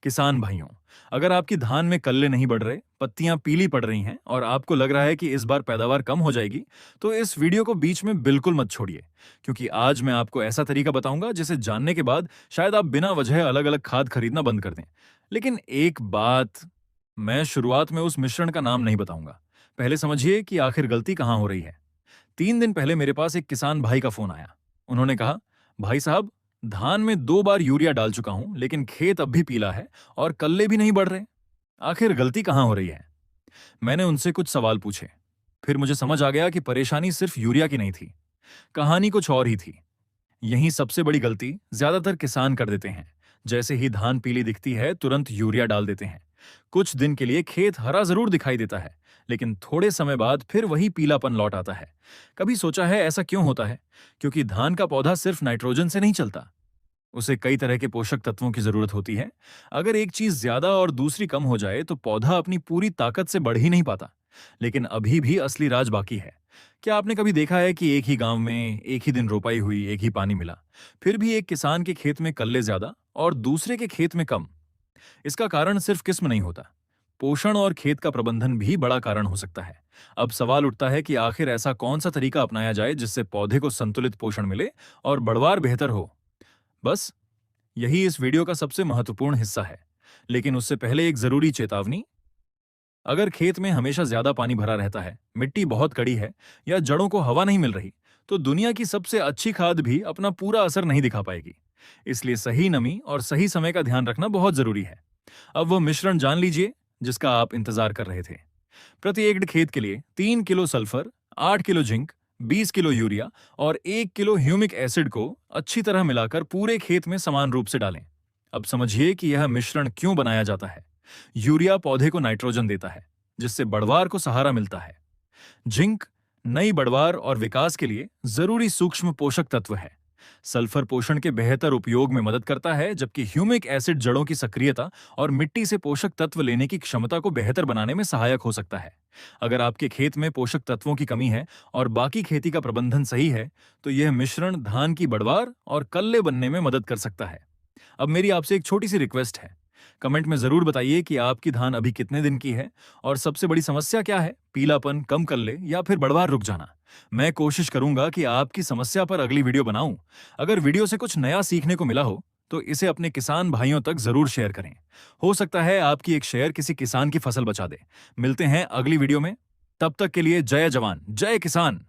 किसान भाइयों, अगर आपकी धान में कल्ले नहीं बढ़ रहे, पत्तियां पीली पड़ रही हैं और आपको लग रहा है कि इस बार पैदावार कम हो जाएगी, तो इस वीडियो को बीच में बिल्कुल मत छोड़िए, क्योंकि आज मैं आपको ऐसा तरीका बताऊंगा जिसे जानने के बाद शायद आप बिना वजह अलग-अलग खाद खरीदना बंद कर दें। लेकिन एक बात, मैं शुरुआत में उस मिश्रण का नाम नहीं बताऊंगा। पहले समझिए कि आखिर गलती कहां हो रही है। 3 दिन पहले मेरे पास एक किसान भाई का फोन आया। उन्होंने कहा, भाई साहब, धान में 2 बार यूरिया डाल चुका हूं, लेकिन खेत अब भी पीला है और कल्ले भी नहीं बढ़ रहे। आखिर गलती कहां हो रही है? मैंने उनसे कुछ सवाल पूछे। फिर मुझे समझ आ गया कि परेशानी सिर्फ यूरिया की नहीं थी, कहानी कुछ और ही थी। यही सबसे बड़ी गलती ज्यादातर किसान कर देते हैं। जैसे ही धान पीली दिखती है, तुरंत यूरिया डाल देते हैं। कुछ दिन के लिए खेत हरा जरूर दिखाई देता है, लेकिन थोड़े समय बाद फिर वही पीलापन लौट आता है। कभी सोचा है ऐसा क्यों होता है? क्योंकि धान का पौधा सिर्फ नाइट्रोजन से नहीं चलता, उसे कई तरह के पोषक तत्वों की जरूरत होती है। अगर एक चीज ज्यादा और दूसरी कम हो जाए तो पौधा अपनी पूरी ताकत से बढ़ ही नहीं पाता। लेकिन अभी भी असली राज बाकी है। क्या आपने कभी देखा है कि एक ही गांव में एक ही दिन रोपाई हुई, एक ही पानी मिला, फिर भी एक किसान के खेत में कल्ले ज्यादा और दूसरे के खेत में कम? इसका कारण सिर्फ किस्म नहीं होता, पोषण और खेत का प्रबंधन भी बड़ा कारण हो सकता है। अब सवाल उठता है कि आखिर ऐसा कौन सा तरीका अपनाया जाए जिससे पौधे को संतुलित पोषण मिले और बढ़वार बेहतर हो। बस यही इस वीडियो का सबसे महत्वपूर्ण हिस्सा है। लेकिन उससे पहले एक जरूरी चेतावनी। अगर खेत में हमेशा ज्यादा पानी भरा रहता है, मिट्टी बहुत कड़ी है या जड़ों को हवा नहीं मिल रही, तो दुनिया की सबसे अच्छी खाद भी अपना पूरा असर नहीं दिखा पाएगी। इसलिए सही नमी और सही समय का ध्यान रखना बहुत जरूरी है। अब वो मिश्रण जान लीजिए जिसका आप इंतजार कर रहे थे। प्रति एकड़ खेत के लिए 3 kilo sulphur, 8 kilo zinc, 20 kilo urea और 1 किलो ह्यूमिक एसिड को अच्छी तरह मिलाकर पूरे खेत में समान रूप से डालें। अब समझिए कि यह मिश्रण क्यों बनाया जाता है। यूरिया पौधे को नाइट्रोजन देता है, जिससे बढ़वार को सहारा मिलता है। जिंक नई बढ़वार और विकास के लिए जरूरी सूक्ष्म पोषक तत्व है। सल्फर पोषण के बेहतर उपयोग में मदद करता है, जबकि ह्यूमिक एसिड जड़ों की सक्रियता और मिट्टी से पोषक तत्व लेने की क्षमता को बेहतर बनाने में सहायक हो सकता है। अगर आपके खेत में पोषक तत्वों की कमी है और बाकी खेती का प्रबंधन सही है, तो यह मिश्रण धान की बढ़वार और कल्ले बनने में मदद कर सकता है। अब मेरी आपसे एक छोटी सी रिक्वेस्ट है। कमेंट में जरूर बताइए कि आपकी धान अभी कितने दिन की है और सबसे बड़ी समस्या क्या है, पीलापन, कम कल्ले या फिर बढ़वार रुक जाना। मैं कोशिश करूंगा कि आपकी समस्या पर अगली वीडियो बनाऊं। अगर वीडियो से कुछ नया सीखने को मिला हो तो इसे अपने किसान भाइयों तक जरूर शेयर करें। हो सकता है आपकी एक शेयर किसी किसान की फसल बचा दे। मिलते हैं अगली वीडियो में। तब तक के लिए जय जवान, जय किसान।